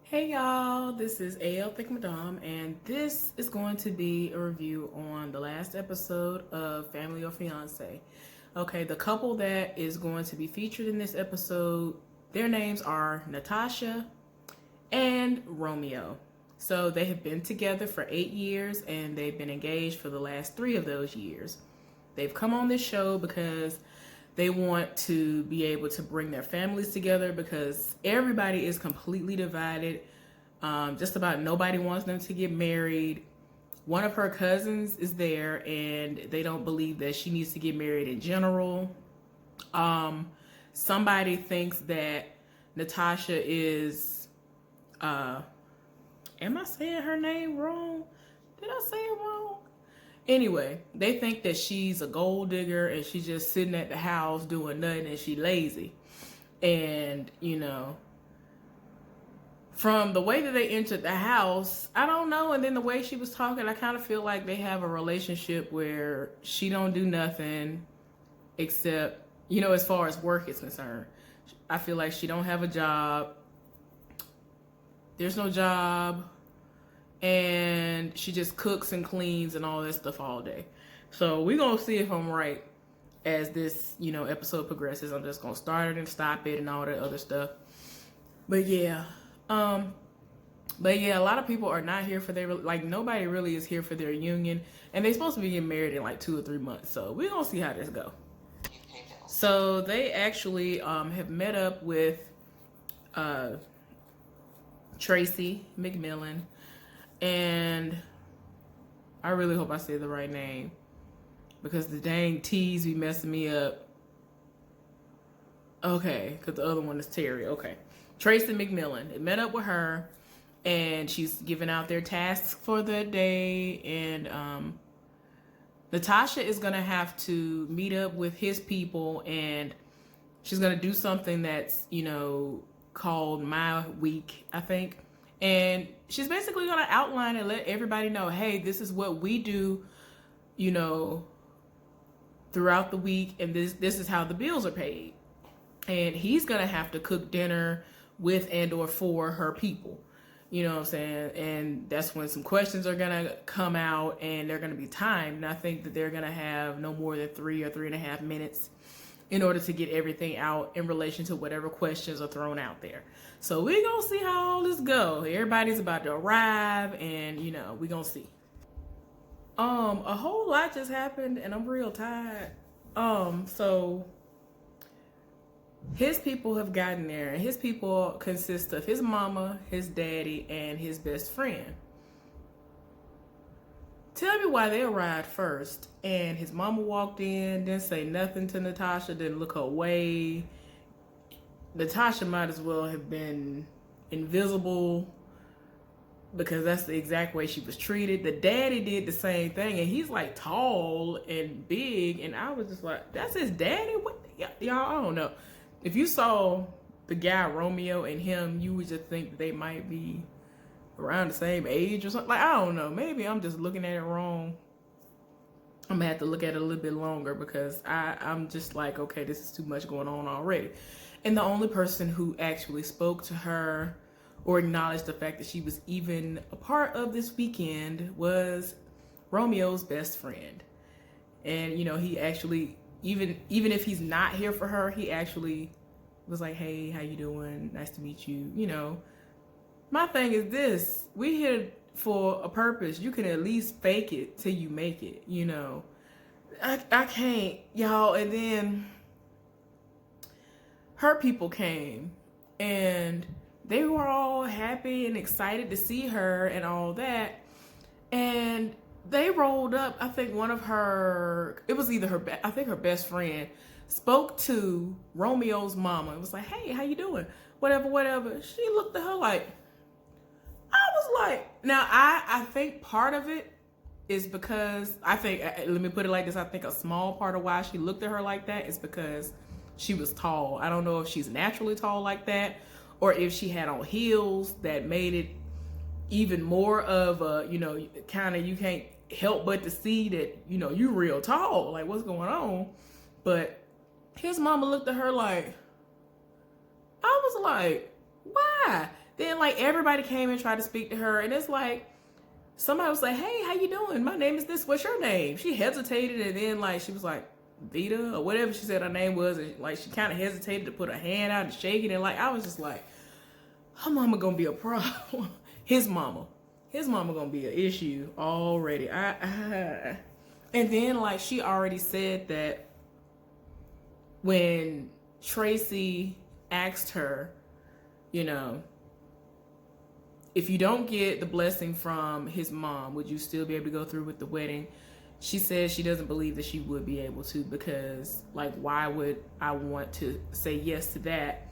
Hey y'all, this is AL Thick Madame, and this is going to be a review on the last episode of Family or Fiance. Okay, the couple that is going to be featured in this episode, their names are Natasha and Romeo. So they have been together for 8 years and they've been engaged for the last 3 of those years. They've come on this show because they want to be able to bring their families together because everybody is completely divided. Just about nobody wants them to get married. One of her cousins is there and they don't believe that she needs to get married in general. Somebody thinks that Natasha is, am I saying her name wrong? Did I say it wrong? Anyway, they think that she's a gold digger and she's just sitting at the house doing nothing and she lazy. And, from the way that they entered the house, I don't know. And then the way she was talking, I kind of feel like they have a relationship where she don't do nothing except, as far as work is concerned. I feel like she don't have a job. There's no job. And she just cooks and cleans and all that stuff all day. So we're going to see if I'm right as this, episode progresses. I'm just going to start it and stop it and all that other stuff. But yeah. A lot of people are not here for their, nobody really is here for their union. And they're supposed to be getting married in 2 or 3 months. So we're going to see how this go. So they actually have met up with Tracy McMillan. And I really hope I say the right name because the dang T's be messing me up. Okay, because the other one is Terry. Okay. Tracy McMillan. It met up with her and she's giving out their tasks for the day. And Natasha is going to have to meet up with his people and she's going to do something that's, called My Week, I think. And she's basically going to outline and let everybody know, hey, this is what we do, throughout the week. And this is how the bills are paid. And he's going to have to cook dinner with and or for her people. You know what I'm saying? And that's when some questions are going to come out and they're going to be timed. And I think that they're going to have no more than 3 or 3.5 minutes in order to get everything out in relation to whatever questions are thrown out there. So we're going to see how all this go. Everybody's about to arrive and, we're going to see. A whole lot just happened and I'm real tired. So his people have gotten there and his people consist of his mama, his daddy, and his best friend. Tell me why they arrived first. And his mama walked in, didn't say nothing to Natasha, didn't look her way. Natasha might as well have been invisible because that's the exact way she was treated. The daddy did the same thing and he's tall and big. And I was just like, that's his daddy? What? Y'all, I don't know. If you saw the guy, Romeo, and him, you would just think they might be around the same age or something. I don't know. Maybe I'm just looking at it wrong. I'm gonna have to look at it a little bit longer because I'm just like, okay, this is too much going on already. And the only person who actually spoke to her or acknowledged the fact that she was even a part of this weekend was Romeo's best friend. And, he actually, even if he's not here for her, he actually was like, hey, how you doing? Nice to meet you, My thing is this, we here for a purpose. You can at least fake it till you make it, I can't, y'all. And then her people came and they were all happy and excited to see her and all that. And they rolled up, I think one of her, it was either her best friend, spoke to Romeo's mama. It was like, hey, how you doing? Whatever. She looked at her like, I was like, now I think part of it is because let me put it like this. I think a small part of why she looked at her like that is because she was tall. I don't know if she's naturally tall like that or if she had on heels that made it even more of a, kind of, you can't help but to see that, you real tall, like what's going on. But his mama looked at her like, I was like, why? Then like everybody came and tried to speak to her, and it's like somebody was like, "Hey, how you doing? My name is this. What's your name?" She hesitated, and then like she was like, "Vita," or whatever she said her name was, and like she kind of hesitated to put her hand out and shake it, and like I was just like, her mama gonna be a problem. His mama gonna be an issue already. And then like she already said that when Tracy asked her, you know, if you don't get the blessing from his mom, would you still be able to go through with the wedding? She says she doesn't believe that she would be able to, because like, why would I want to say yes to that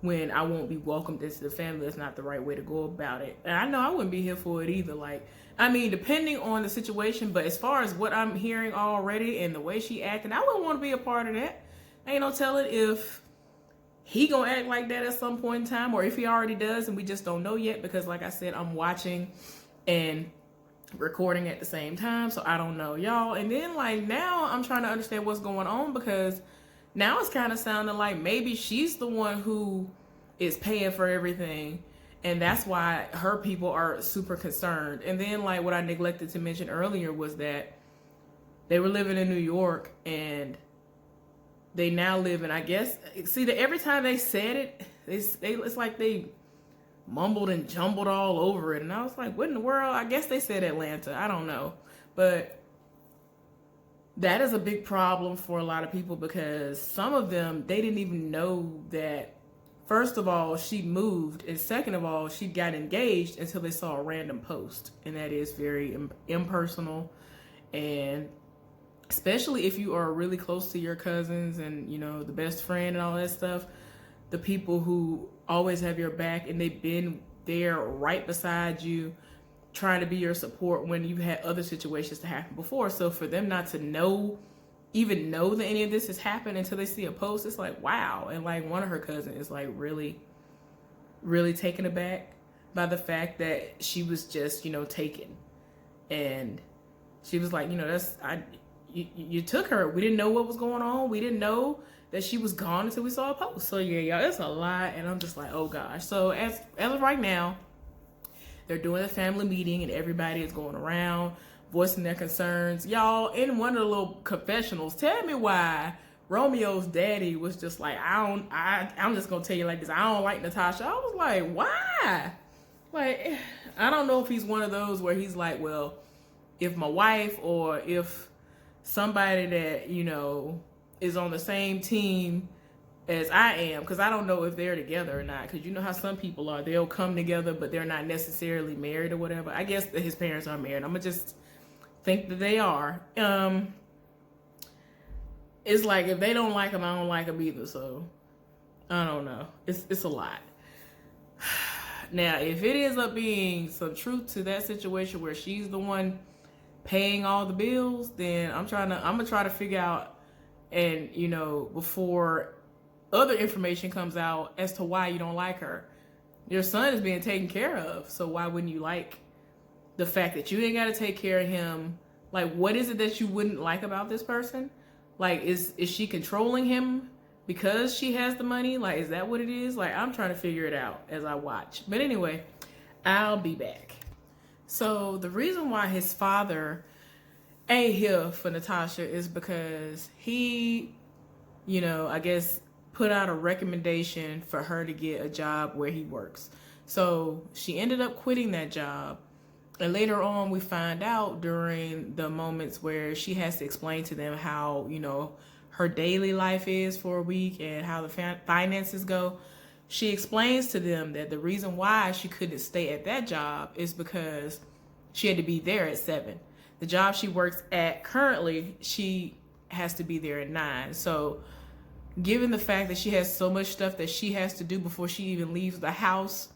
when I won't be welcomed into the family? That's not the right way to go about it. And I know I wouldn't be here for it either. Like, I mean, depending on the situation, but as far as what I'm hearing already and the way she acting, I wouldn't want to be a part of that. Ain't no telling if he gonna act like that at some point in time, or if he already does and we just don't know yet, because like I said, I'm watching and recording at the same time, so I don't know, y'all. And then like now I'm trying to understand what's going on, because now it's kind of sounding like maybe she's the one who is paying for everything, and that's why her people are super concerned. And then like what I neglected to mention earlier was that they were living in New York, and they now live in, I guess, see that every time they said it, it's like they mumbled and jumbled all over it. And I was like, what in the world? I guess they said Atlanta. I don't know. But that is a big problem for a lot of people, because some of them, they didn't even know that, first of all, she moved, and second of all, she got engaged until they saw a random post. And that is very impersonal. And especially if you are really close to your cousins and, you know, the best friend and all that stuff, the people who always have your back and they've been there right beside you trying to be your support when you've had other situations to happen before. So for them not to even know that any of this has happened until they see a post, it's like, wow. And like one of her cousins is like really, really taken aback by the fact that she was just, you know, taken. And she was like, you know, you took her. We didn't know what was going on. We didn't know that she was gone until we saw a post. So yeah, y'all, it's a lot. And I'm just like, oh gosh. So as of right now, they're doing a family meeting and everybody is going around voicing their concerns. Y'all, in one of the little confessionals, tell me why Romeo's daddy was just like, I'm just gonna tell you like this, I don't like Natasha. I was like, why? Like, I don't know if he's one of those where he's like, well, if my wife or if somebody that, you know, is on the same team as I am, because I don't know if they're together or not, because you know how some people are, they'll come together but they're not necessarily married or whatever. I guess that his parents are married. I'm gonna just think that they are. It's like if they don't like him, I don't like him either. So I don't know, it's a lot. Now if it ends up being some truth to that situation where she's the one paying all the bills, then I'm gonna try to figure out, and you know, before other information comes out as to why you don't like her. Your son is being taken care of, so why wouldn't you like the fact that you ain't got to take care of him? Like, what is it that you wouldn't like about this person? Like, is she controlling him because she has the money? Like, is that what it is? Like, I'm trying to figure it out as I watch. But anyway, I'll be back. So the reason why his father ain't here for Natasha is because he, you know, I guess put out a recommendation for her to get a job where he works. So she ended up quitting that job. And later on, we find out during the moments where she has to explain to them how, you know, her daily life is for a week and how the finances go. She explains to them that the reason why she couldn't stay at that job is because she had to be there at 7. The job she works at currently, she has to be there at 9. So given the fact that she has so much stuff that she has to do before she even leaves the house,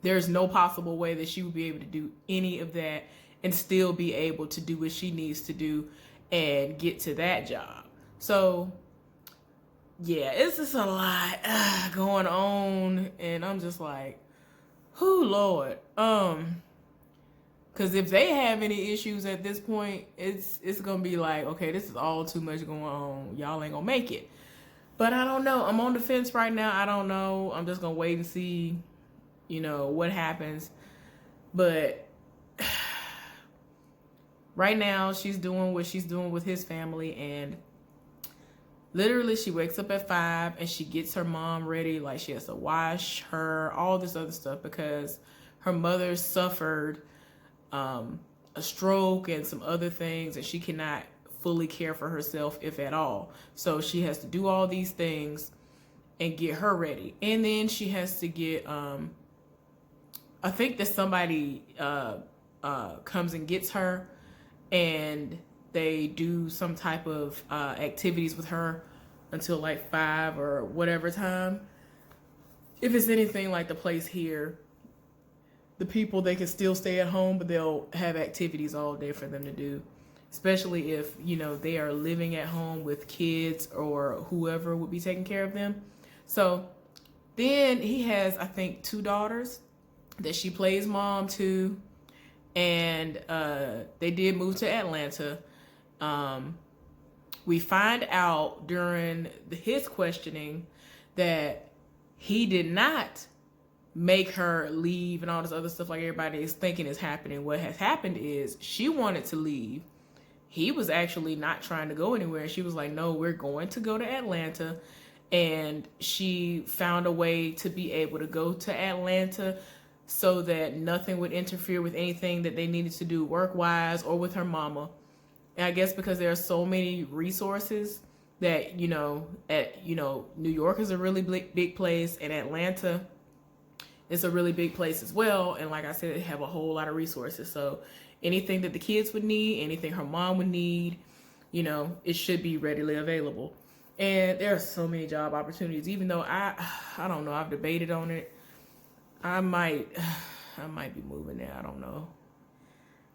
there's no possible way that she would be able to do any of that and still be able to do what she needs to do and get to that job. So yeah, it's just a lot going on, and I'm just like, whoo, Lord. Because if they have any issues at this point, it's gonna be like, okay, this is all too much going on. Y'all ain't gonna make it. But I don't know. I'm on the fence right now. I don't know. I'm just gonna wait and see what happens. But right now she's doing what she's doing with his family, and literally she wakes up at 5 and she gets her mom ready. Like, she has to wash her, all this other stuff, because her mother suffered a stroke and some other things, and she cannot fully care for herself, if at all. So she has to do all these things and get her ready. And then she has to get, I think that somebody comes and gets her, and they do some type of activities with her until like 5 or whatever time. If it's anything like the place here, the people, they can still stay at home, but they'll have activities all day for them to do, especially if, they are living at home with kids or whoever would be taking care of them. So then he has, I think, 2 daughters that she plays mom to, and they did move to Atlanta. We find out during his questioning that he did not make her leave and all this other stuff like everybody is thinking is happening. What has happened is she wanted to leave. He was actually not trying to go anywhere. She was like, no, we're going to go to Atlanta. And she found a way to be able to go to Atlanta so that nothing would interfere with anything that they needed to do work-wise or with her mama. And I guess because there are so many resources that, New York is a really big place, and Atlanta is a really big place as well. And like I said, they have a whole lot of resources. So anything that the kids would need, anything her mom would need, it should be readily available. And there are so many job opportunities, even though I don't know, I've debated on it. I might be moving there. I don't know.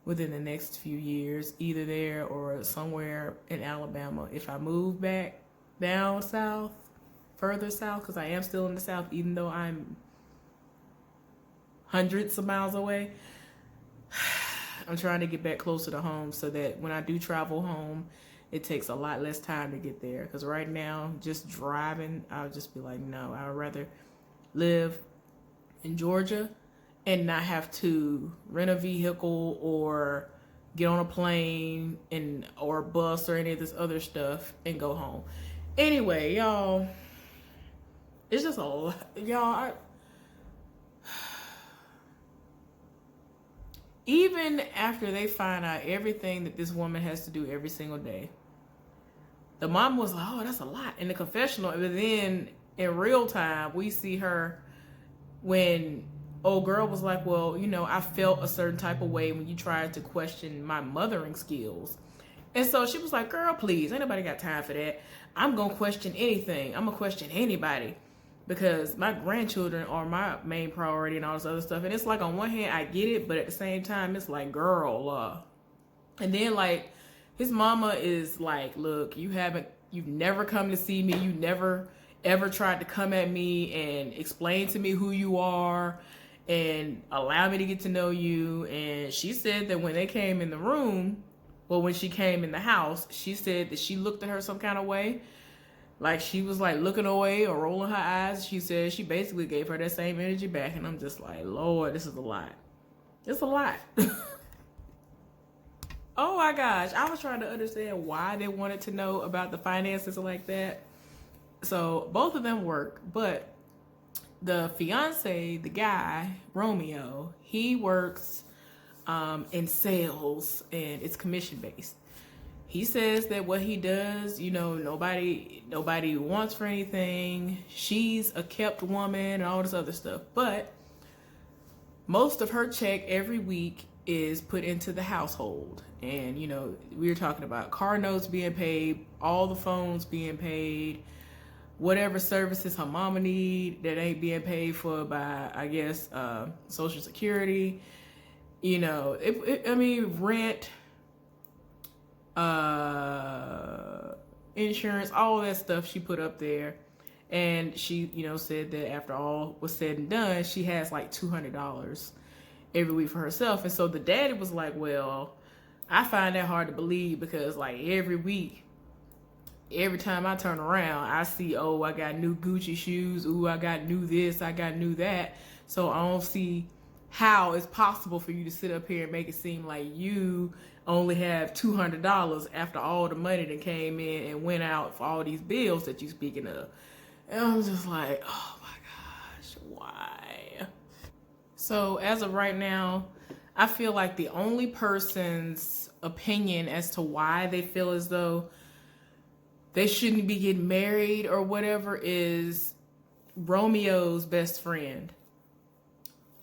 Within the next few years, either there or somewhere in Alabama. If I move back down south, further south, because I am still in the south, even though I'm hundreds of miles away, I'm trying to get back closer to home so that when I do travel home, it takes a lot less time to get there. Because right now, just driving, I'll just be like, no, I would rather live in Georgia and not have to rent a vehicle or get on a plane or a bus or any of this other stuff and go home. Anyway, y'all, it's just a lot. Y'all, even after they find out everything that this woman has to do every single day, the mom was like, oh, that's a lot in the confessional. But then in real time, we see her when old girl was like, well, I felt a certain type of way when you tried to question my mothering skills. And so she was like, girl, please, ain't nobody got time for that. I'm going to question anything. I'm going to question anybody because my grandchildren are my main priority and all this other stuff. And it's like, on one hand, I get it, but at the same time, it's like, girl, and then like his mama is like, look, you've never come to see me. You never ever tried to come at me and explain to me who you are and allow me to get to know you. And she said that when they came in the room, well, when she came in the house, she said that she looked at her some kind of way. Like she was like looking away or rolling her eyes. She said she basically gave her that same energy back. And I'm just like, Lord, this is a lot. It's a lot. Oh my gosh. I was trying to understand why they wanted to know about the finances like that. So both of them work, but the fiance, the guy, Romeo, he works in sales and it's commission based. He says that what he does, nobody wants for anything. She's a kept woman and all this other stuff. But most of her check every week is put into the household. And, we were talking about car notes being paid, all the phones being paid, whatever services her mama need that ain't being paid for by, I guess, Social Security, rent, insurance, all that stuff she put up there. And she, said that after all was said and done, she has like $200 every week for herself. And so the daddy was like, well, I find that hard to believe because like every week, every time I turn around, I see, oh, I got new Gucci shoes. Ooh, I got new this, I got new that. So I don't see how it's possible for you to sit up here and make it seem like you only have $200 after all the money that came in and went out for all these bills that you speaking of. And I'm just like, oh my gosh, why? So as of right now, I feel like the only person's opinion as to why they feel as though they shouldn't be getting married or whatever is Romeo's best friend.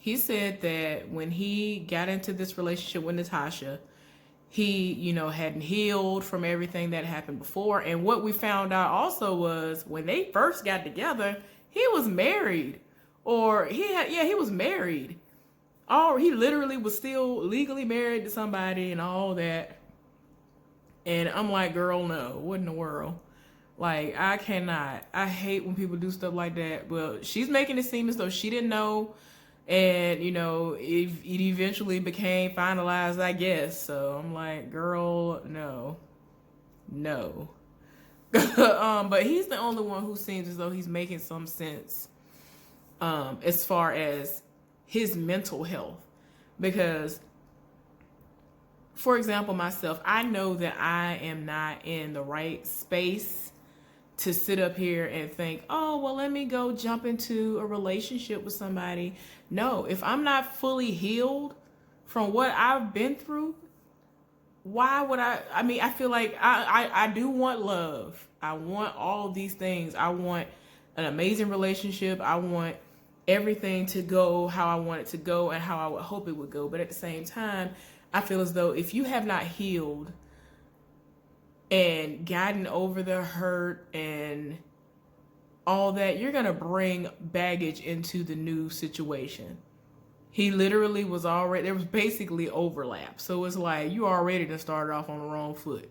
He said that when he got into this relationship with Natasha, he, hadn't healed from everything that happened before. And what we found out also was when they first got together, he was married. Or he was married. He literally was still legally married to somebody and all that. And I'm like, girl, no, what in the world? Like, I cannot. I hate when people do stuff like that. Well, she's making it seem as though she didn't know. And, it eventually became finalized, I guess. So I'm like, girl, no. But he's the only one who seems as though he's making some sense as far as his mental health. Because, for example, myself, I know that I am not in the right space to sit up here and think, oh, well, let me go jump into a relationship with somebody. No, if I'm not fully healed from what I've been through, why would I feel like I do want love. I want all of these things. I want an amazing relationship. I want everything to go how I want it to go and how I would hope it would go. But at the same time, I feel as though if you have not healed and gotten over the hurt and all that, you're going to bring baggage into the new situation. He literally there was basically overlap. So it's like you already done started off on the wrong foot.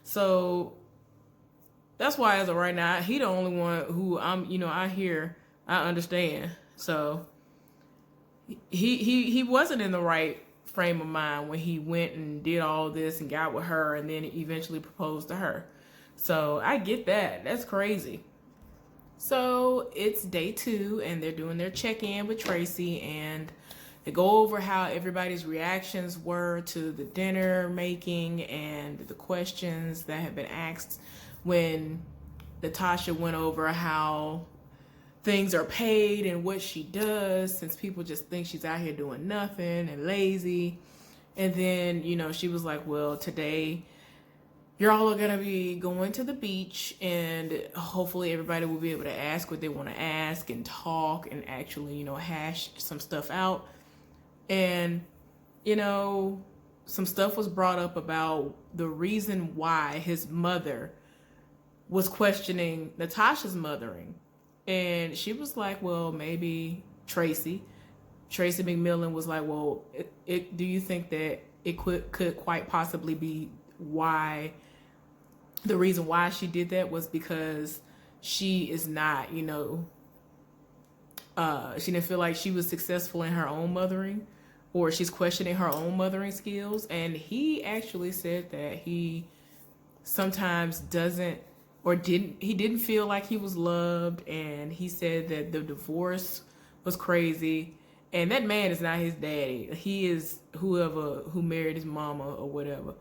So that's why as of right now, he the only one who I understand. So he wasn't in the right frame of mind when he went and did all this and got with her and then eventually proposed to her. So I get that. That's crazy. So it's day 2 and they're doing their check-in with Tracy and they go over how everybody's reactions were to the dinner making and the questions that have been asked when Natasha went over how things are paid and what she does, since people just think she's out here doing nothing and lazy. And then, she was like, well, today you're all going to be going to the beach and hopefully everybody will be able to ask what they want to ask and talk and actually, hash some stuff out. And, some stuff was brought up about the reason why his mother was questioning Natasha's mothering. And she was like, well, maybe Tracy McMillan was like, well, do you think that it could quite possibly be why the reason why she did that was because she is not, she didn't feel like she was successful in her own mothering, or she's questioning her own mothering skills. And he actually said that he sometimes didn't feel like he was loved. And he said that the divorce was crazy. And that man is not his daddy. He is whoever who married his mama or whatever.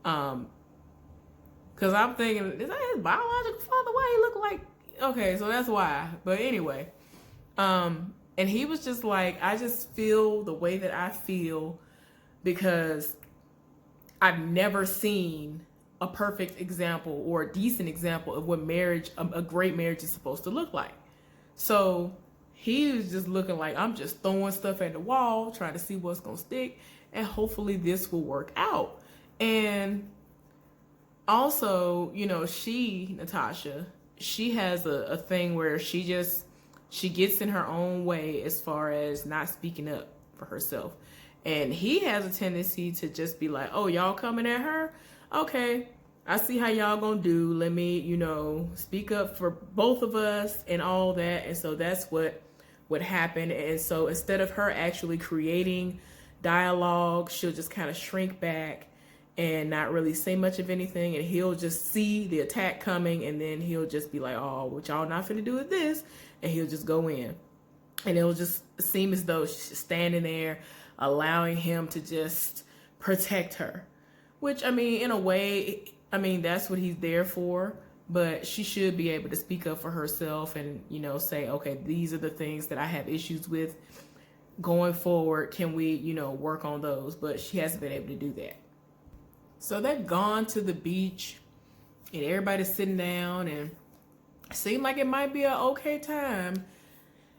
Because I'm thinking, is that his biological father? Why he look like? Okay, so that's why. But anyway, and he was just like, I just feel the way that I feel because I've never seen a perfect example or a decent example of what a great marriage is supposed to look like. So he was just looking like, I'm just throwing stuff at the wall, trying to see what's going to stick, and hopefully this will work out. And also, Natasha, she has a thing where she gets in her own way as far as not speaking up for herself. And he has a tendency to just be like, oh, y'all coming at her? Okay, I see how y'all gonna do. Let me, speak up for both of us and all that. And so that's what happened. And so instead of her actually creating dialogue, she'll just kind of shrink back and not really say much of anything. And he'll just see the attack coming, and then he'll just be like, oh, what y'all not finna do with this. and he'll just go in. And it'll just seem as though she's standing there allowing him to just protect her. Which, I mean, in a way, I mean, that's what he's there for. But she should be able to speak up for herself and, you know, say, okay, these are the things that I have issues with. Going forward, can we, you know, work on those? But she hasn't been able to do that. So they've gone to the beach and everybody's sitting down and it seemed like it might be an okay time.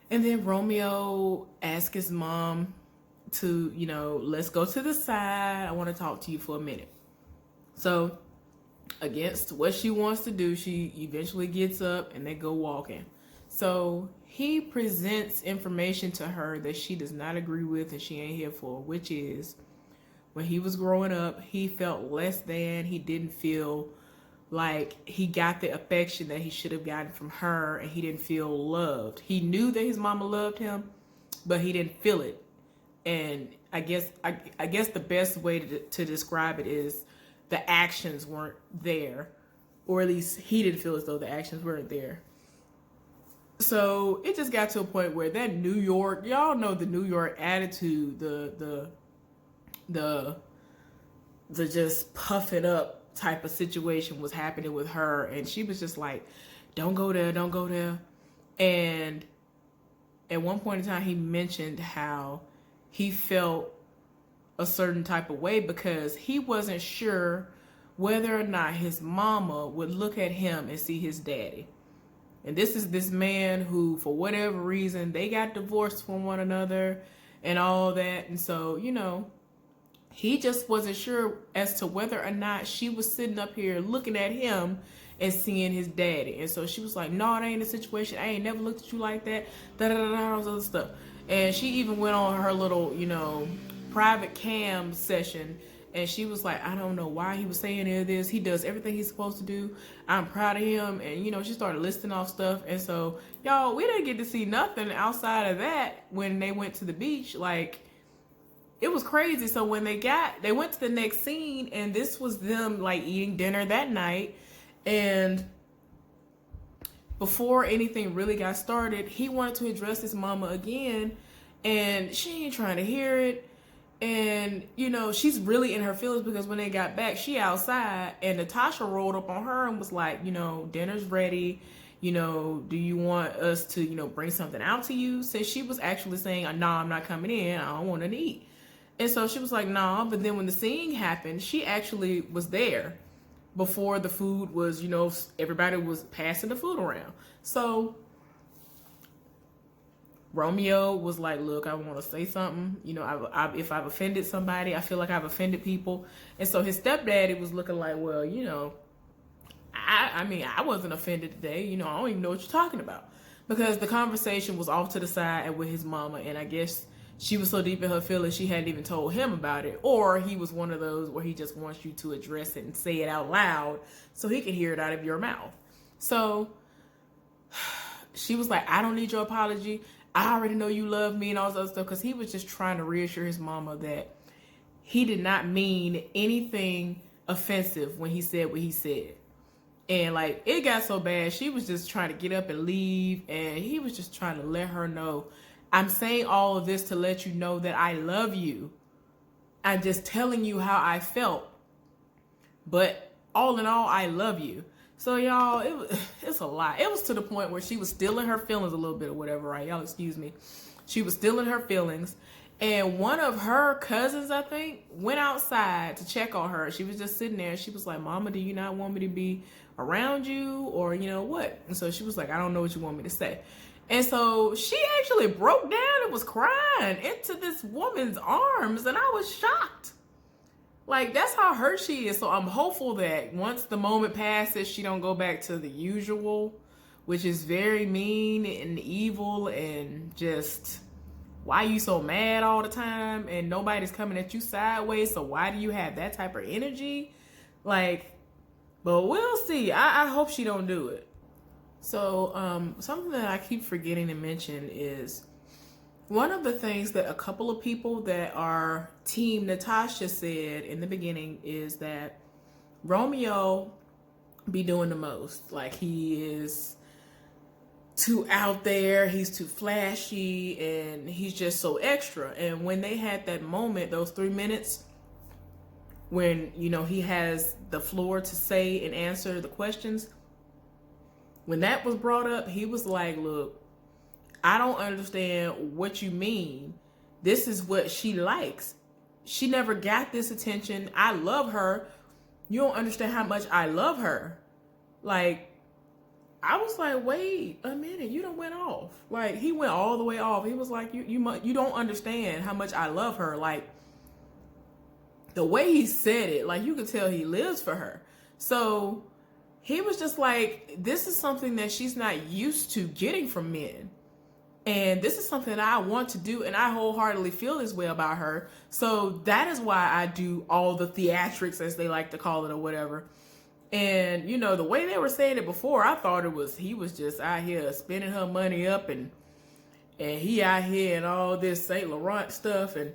And then Romeo asked his mom to, you know, let's go to the side. I want to talk to you for a minute. So against what she wants to do, she eventually gets up and they go walking. So he presents information to her that she does not agree with and she ain't here for, which is when he was growing up, he felt less than. He didn't feel like he got the affection that he should have gotten from her, and he didn't feel loved. He knew that his mama loved him, but he didn't feel it. And I guess the best way to describe it is the actions weren't there, or at least he didn't feel as though the actions weren't there. So it just got to a point where that New York, y'all know the New York attitude, the just puff it up type of situation was happening with her, and she was just like, don't go there, don't go there. And at one point in time, he mentioned how he felt a certain type of way because he wasn't sure whether or not his mama would look at him and see his daddy. And this is this man who, for whatever reason, they got divorced from one another and all that. And so, you know, he just wasn't sure as to whether or not she was sitting up here looking at him and seeing his daddy. And so she was like, no, it ain't a situation. I ain't never looked at you like that. All this other stuff. And she even went on her little, you know, private cam session. And she was like, I don't know why he was saying any of this. He does everything he's supposed to do. I'm proud of him. And, you know, she started listing off stuff. And so, y'all, we didn't get to see nothing outside of that when they went to the beach. Like, it was crazy. So when they went to the next scene, and this was them like eating dinner that night. And before anything really got started, he wanted to address his mama again, and she ain't trying to hear it. And, you know, she's really in her feelings because when they got back, she outside, and Natasha rolled up on her and was like, you know, dinner's ready. You know, do you want us to, you know, bring something out to you? Since she was actually saying, no, I'm not coming in. I don't want to eat. And so she was like, nah. But then when the scene happened, she actually was there before the food was, you know, everybody was passing the food around. So Romeo was like, look, I want to say something. You know, if I've offended somebody, I feel like I've offended people. And so his stepdaddy was looking like, well, you know, I mean, I wasn't offended today. You know, I don't even know what you're talking about. Because the conversation was off to the side and with his mama. And I guess she was so deep in her feelings, she hadn't even told him about it. Or he was one of those where he just wants you to address it and say it out loud so he can hear it out of your mouth. So she was like, I don't need your apology. I already know you love me and all this other stuff. Because he was just trying to reassure his mama that he did not mean anything offensive when he said what he said. And like, it got so bad, she was just trying to get up and leave. And he was just trying to let her know, I'm saying all of this to let you know that I love you. I'm just telling you how I felt. But all in all, I love you. So y'all, it's a lot. It was to the point where she was still in her feelings a little bit or whatever, right? Y'all excuse me. She was still in her feelings. And one of her cousins, I think, went outside to check on her. She was just sitting there. She was like, Mama, do you not want me to be around you? Or, you know, what? And so she was like, I don't know what you want me to say. And so she actually broke down and was crying into this woman's arms. And I was shocked. Like, that's how hurt she is. So I'm hopeful that once the moment passes, she don't go back to the usual, which is very mean and evil and just, why you so mad all the time and nobody's coming at you sideways? So why do you have that type of energy? Like, but we'll see. I hope she don't do it. So something that I keep forgetting to mention is one of the things that a couple of people that are Team Natasha said in the beginning is that Romeo be doing the most. Like, he is too out there, he's too flashy, and he's just so extra. And when they had that moment, those 3 minutes, when, you know, he has the floor to say and answer the questions, when that was brought up, he was like, look, I don't understand what you mean. This is what she likes. She never got this attention. I love her. You don't understand how much I love her. Like, I was like, wait a minute, you done went off. Like, he went all the way off. He was like, you don't understand how much I love her. Like, the way he said it, like, you could tell he lives for her. So he was just like, this is something that she's not used to getting from men. And this is something that I want to do, and I wholeheartedly feel this way about her. So that is why I do all the theatrics, as they like to call it, or whatever. And, you know, the way they were saying it before, I thought he was just out here spending her money up, and he out here and all this Saint Laurent stuff and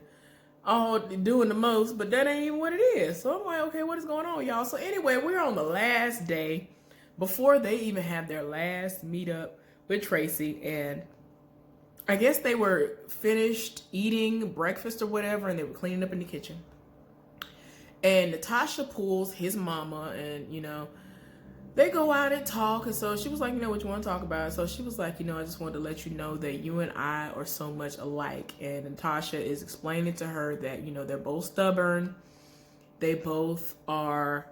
all doing the most, but that ain't even what it is. So I'm like, okay, what is going on, y'all? So anyway, we're on the last day before they even have their last meetup with Tracy, and I guess they were finished eating breakfast or whatever, and they were cleaning up in the kitchen. And Natasha pulls his mama, and, you know, they go out and talk. And so she was like, you know, what you want to talk about? So she was like, you know, I just wanted to let you know that you and I are so much alike. And Natasha is explaining to her that, you know, they're both stubborn. They both are,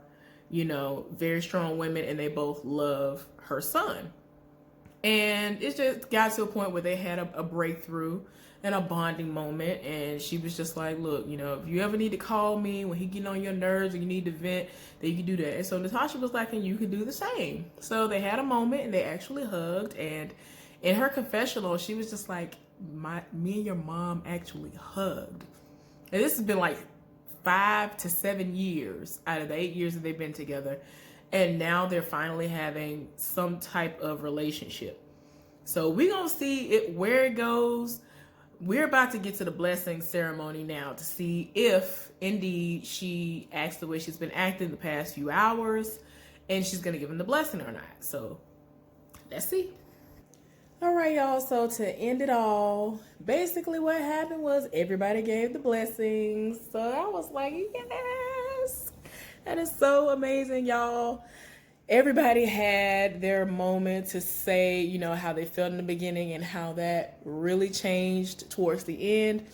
you know, very strong women, and they both love her son. And it just got to a point where they had a breakthrough and a bonding moment. And she was just like, look, you know, if you ever need to call me when he get on your nerves or you need to vent, then you can do that. And so Natasha was like, and you can do the same. So they had a moment, and they actually hugged. And in her confessional, she was just like, me and your mom actually hugged. And this has been like 5 to 7 years out of the 8 years that they've been together. And now they're finally having some type of relationship. So we're going to see it where it goes. We're about to get to the blessing ceremony now to see if indeed she acts the way she's been acting the past few hours, and she's going to give him the blessing or not. So let's see. All right, y'all. So to end it all, basically what happened was everybody gave the blessings. So I was like, yes, that is so amazing, y'all. Everybody had their moment to say, you know, how they felt in the beginning and how that really changed towards the end.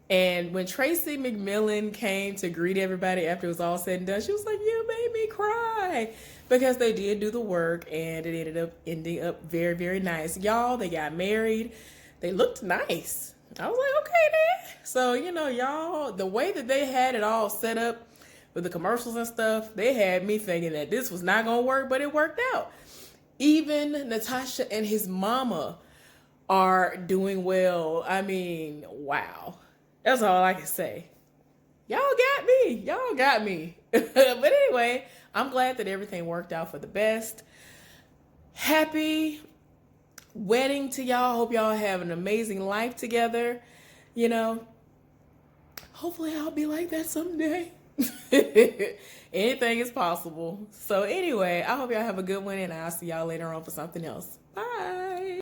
And when Tracy McMillan came to greet everybody after it was all said and done, she was like, you made me cry, because they did do the work, and it ended up very, very nice. Y'all, they got married. They looked nice. I was like, okay then. So, you know, y'all, the way that they had it all set up with the commercials and stuff, they had me thinking that this was not going to work, but it worked out. Even Natasha and his mama are doing well. I mean, wow. That's all I can say. Y'all got me. Y'all got me. But anyway, I'm glad that everything worked out for the best. Happy wedding to y'all. Hope y'all have an amazing life together. You know, hopefully I'll be like that someday. Anything is possible. So anyway, I hope y'all have a good one, and I'll see y'all later on for something else. Bye.